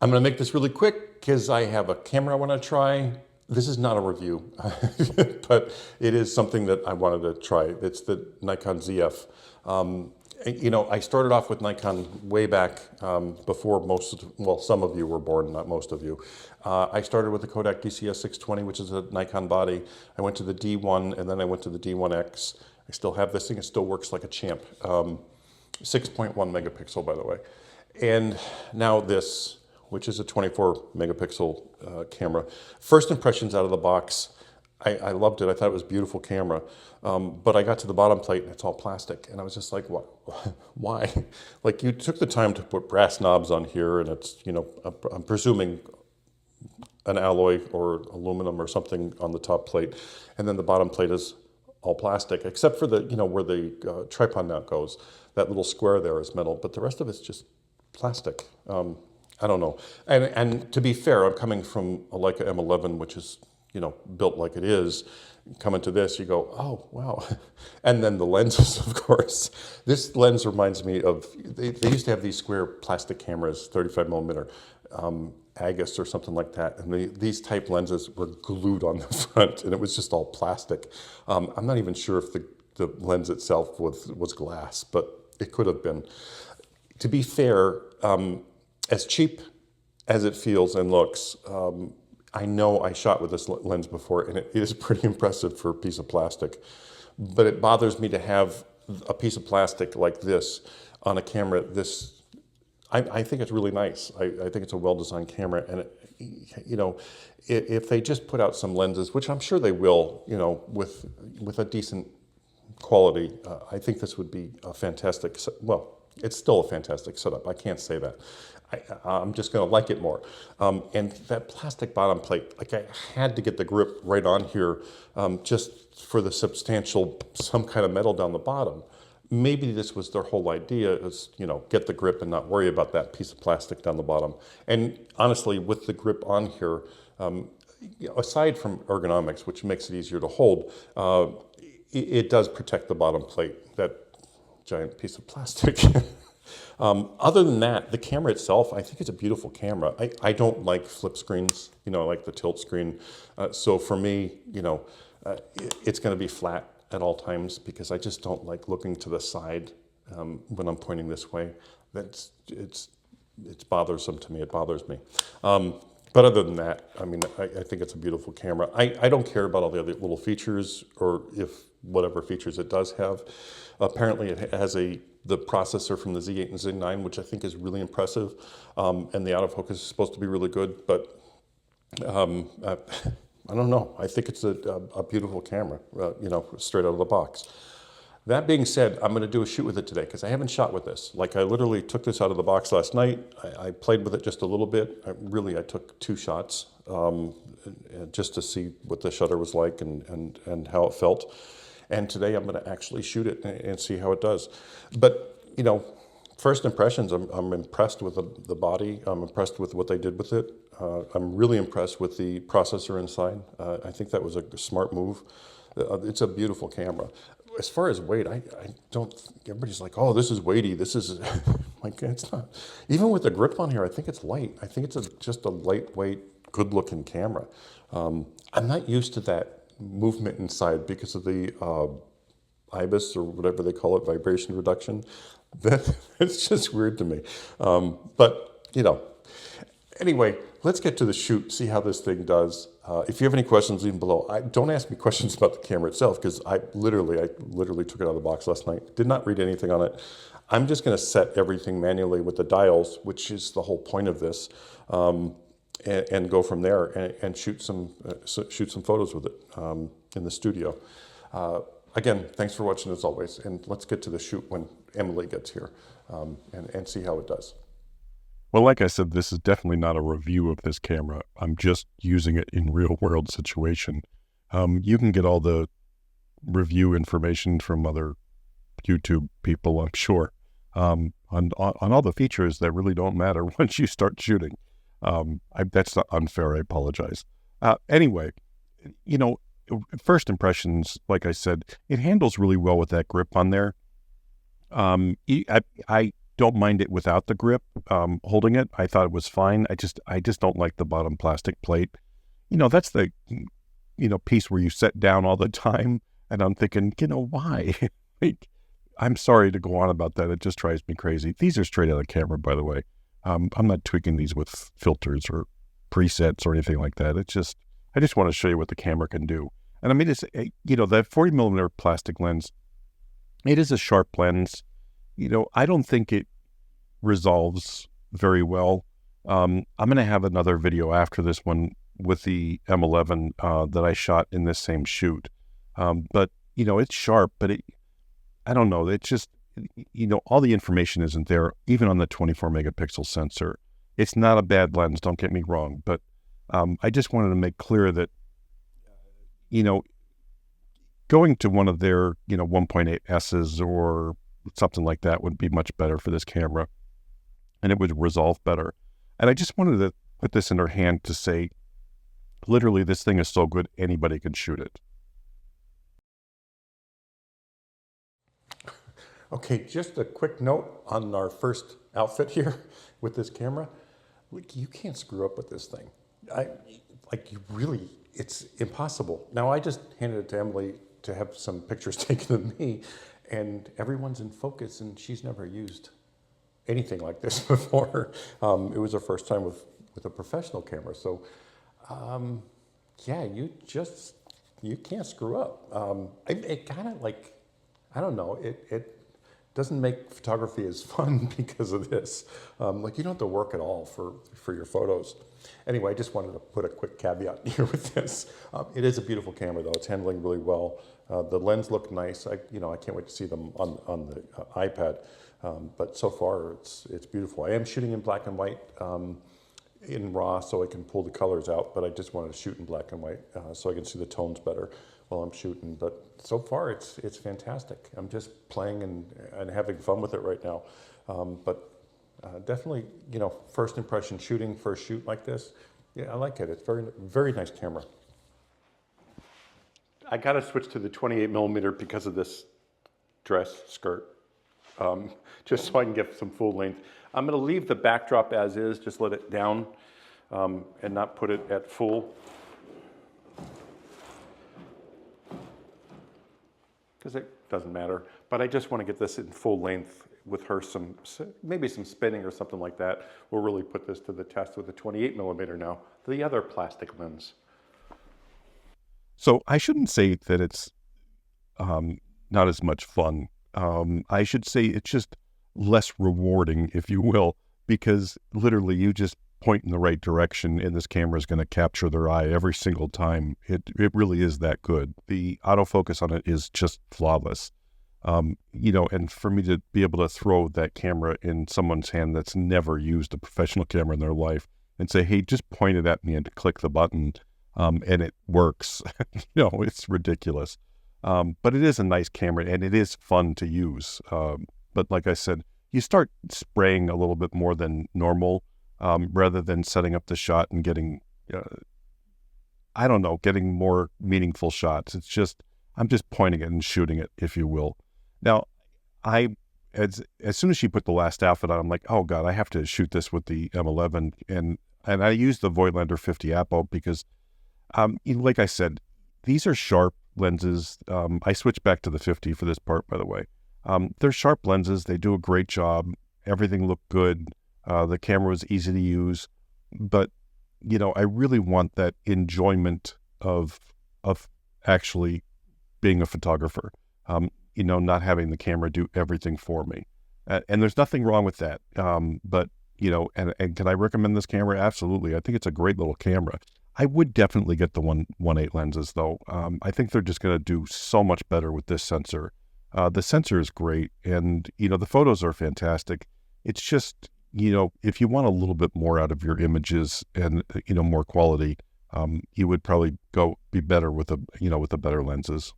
I'm going to make this really quick because I have a camera I want to try. This is not a review, but it is something that I wanted to try. It's the Nikon ZF. I started off with Nikon way back before some of you were born, not most of you. I started with the Kodak DCS 620, which is a Nikon body. I went to the D1, and then I went to the D1X. I still have this thing. It still works like a champ. 6.1 megapixel, by the way. And now this, which is a 24 megapixel camera. First impressions out of the box, I loved it. I thought it was a beautiful camera. But I got to the bottom plate and it's all plastic. And I was just like, what? Why? Like, you took the time to put brass knobs on here, and it's, I'm presuming an alloy or aluminum or something on the top plate. And then the bottom plate is all plastic, except for the, where the tripod mount goes. That little square there is metal, but the rest of it's just plastic. I don't know. And to be fair, I'm coming from a Leica M11, which is, built like it is. Coming to this, you go, oh, wow. And then the lenses, of course. This lens reminds me of, they used to have these square plastic cameras, 35 millimeter, Agus or something like that. And these type lenses were glued on the front, and it was just all plastic. I'm not even sure if the lens itself was glass, but it could have been. To be fair, as cheap as it feels and looks, I know I shot with this lens before, and it is pretty impressive for a piece of plastic. But it bothers me to have a piece of plastic like this on a camera. I think it's really nice. I think it's a well-designed camera, and if they just put out some lenses, which I'm sure they will, with a decent quality, I think this would be a fantastic. Well, it's still a fantastic setup. I can't say that. I'm just going to like it more. And that plastic bottom plate, like, I had to get the grip right on here just for the substantial, some kind of metal down the bottom. Maybe this was their whole idea, is, get the grip and not worry about that piece of plastic down the bottom. And honestly, with the grip on here, aside from ergonomics, which makes it easier to hold, it does protect the bottom plate, that giant piece of plastic. Other than that, the camera itself, I think it's a beautiful camera. I don't like flip screens, I like the tilt screen. So for me, it's going to be flat at all times, because I just don't like looking to the side when I'm pointing this way. It's bothersome to me. It bothers me. But other than that, I mean, I think it's a beautiful camera. I don't care about all the other little features, or if whatever features it does have. Apparently it has the processor from the Z8 and Z9, which I think is really impressive. And the autofocus is supposed to be really good, but I don't know. I think it's a beautiful camera, straight out of the box. That being said, I'm going to do a shoot with it today, because I haven't shot with this. Like, I literally took this out of the box last night. I played with it just a little bit. I took 2 shots just to see what the shutter was like and how it felt. And today I'm going to actually shoot it and see how it does. But, first impressions, I'm impressed with the body. I'm impressed with what they did with it. I'm really impressed with the processor inside. I think that was a smart move. It's a beautiful camera. As far as weight, I don't, everybody's like, oh, this is weighty. This is, like, it's not. Even with the grip on here, I think it's light. I think it's just a lightweight, good-looking camera. I'm not used to that movement inside because of the IBIS, or whatever they call it, vibration reduction. It's just weird to me. But, anyway, let's get to the shoot, see how this thing does. If you have any questions, leave them below. Don't ask me questions about the camera itself, because I literally took it out of the box last night. Did not read anything on it. I'm just going to set everything manually with the dials, which is the whole point of this, and go from there and shoot some photos with it in the studio. Again, thanks for watching as always, and let's get to the shoot when Emily gets here and see how it does. Well, like I said, this is definitely not a review of this camera. I'm just using it in real world situation. You can get all the review information from other YouTube people, I'm sure, on all the features that really don't matter once you start shooting. That's not unfair. I apologize. Anyway, first impressions, like I said, it handles really well with that grip on there. I don't mind it without the grip. Holding it, I thought it was fine. I just don't like the bottom plastic plate. That's the, piece where you sit down all the time. And I'm thinking, why? Like, I'm sorry to go on about that. It just drives me crazy. These are straight out of camera, by the way. I'm not tweaking these with filters or presets or anything like that. I just want to show you what the camera can do. And I mean, that 40 millimeter plastic lens, it is a sharp lens. I don't think it resolves very well. I'm going to have another video after this one with the M11 that I shot in this same shoot. But, it's sharp, but I don't know. It's just, all the information isn't there, even on the 24 megapixel sensor. It's not a bad lens, don't get me wrong. But I just wanted to make clear that, going to one of their, 1.8S's or something like that would be much better for this camera, and it would resolve better. And I just wanted to put this in her hand to say, literally, this thing is so good, anybody can shoot it. Okay, just a quick note on our first outfit here with this camera. Look, you can't screw up with this thing. It's impossible. Now, I just handed it to Emily to have some pictures taken of me, and everyone's in focus, and she's never used anything like this before. It was her first time with a professional camera. So, yeah, you can't screw up. It kind of like, I don't know, it doesn't make photography as fun because of this. Like, you don't have to work at all for your photos. Anyway, I just wanted to put a quick caveat here with this. It is a beautiful camera, though. It's handling really well. The lens looked nice. I can't wait to see them on the iPad. But so far, it's beautiful. I am shooting in black and white in RAW, so I can pull the colors out. But I just wanted to shoot in black and white so I can see the tones better while I'm shooting. But so far, it's fantastic. I'm just playing and having fun with it right now. Definitely, first impression shooting for a shoot like this, yeah, I like it. It's very, very nice camera. I got to switch to the 28 millimeter because of this dress skirt, just so I can get some full length. I'm going to leave the backdrop as is, just let it down and not put it at full. Because it doesn't matter, but I just want to get this in full length with her, maybe some spinning or something like that. We'll really put this to the test with the 28 millimeter now, the other plastic lens. So I shouldn't say that it's not as much fun. I should say it's just less rewarding, if you will, because literally you just point in the right direction and this camera is going to capture their eye every single time. It really is that good. The autofocus on it is just flawless. And for me to be able to throw that camera in someone's hand that's never used a professional camera in their life and say, hey, just point it at me and click the button, and it works. It's ridiculous. But it is a nice camera and it is fun to use. But like I said, you start spraying a little bit more than normal, rather than setting up the shot and getting, getting more meaningful shots. I'm just pointing it and shooting it, if you will. Now, as soon as she put the last outfit on, I'm like, oh God, I have to shoot this with the M11. And I used the Voigtlander 50 Apo because, like I said, these are sharp lenses. I switched back to the 50 for this part, by the way. They're sharp lenses. They do a great job. Everything looked good. The camera was easy to use, but, I really want that enjoyment of actually being a photographer, not having the camera do everything for me. And there's nothing wrong with that. But, and can I recommend this camera? Absolutely. I think it's a great little camera. I would definitely get the 1.8 lenses though. I think they're just going to do so much better with this sensor. The sensor is great and, the photos are fantastic. It's just, if you want a little bit more out of your images and, more quality, you would probably be better with the better lenses.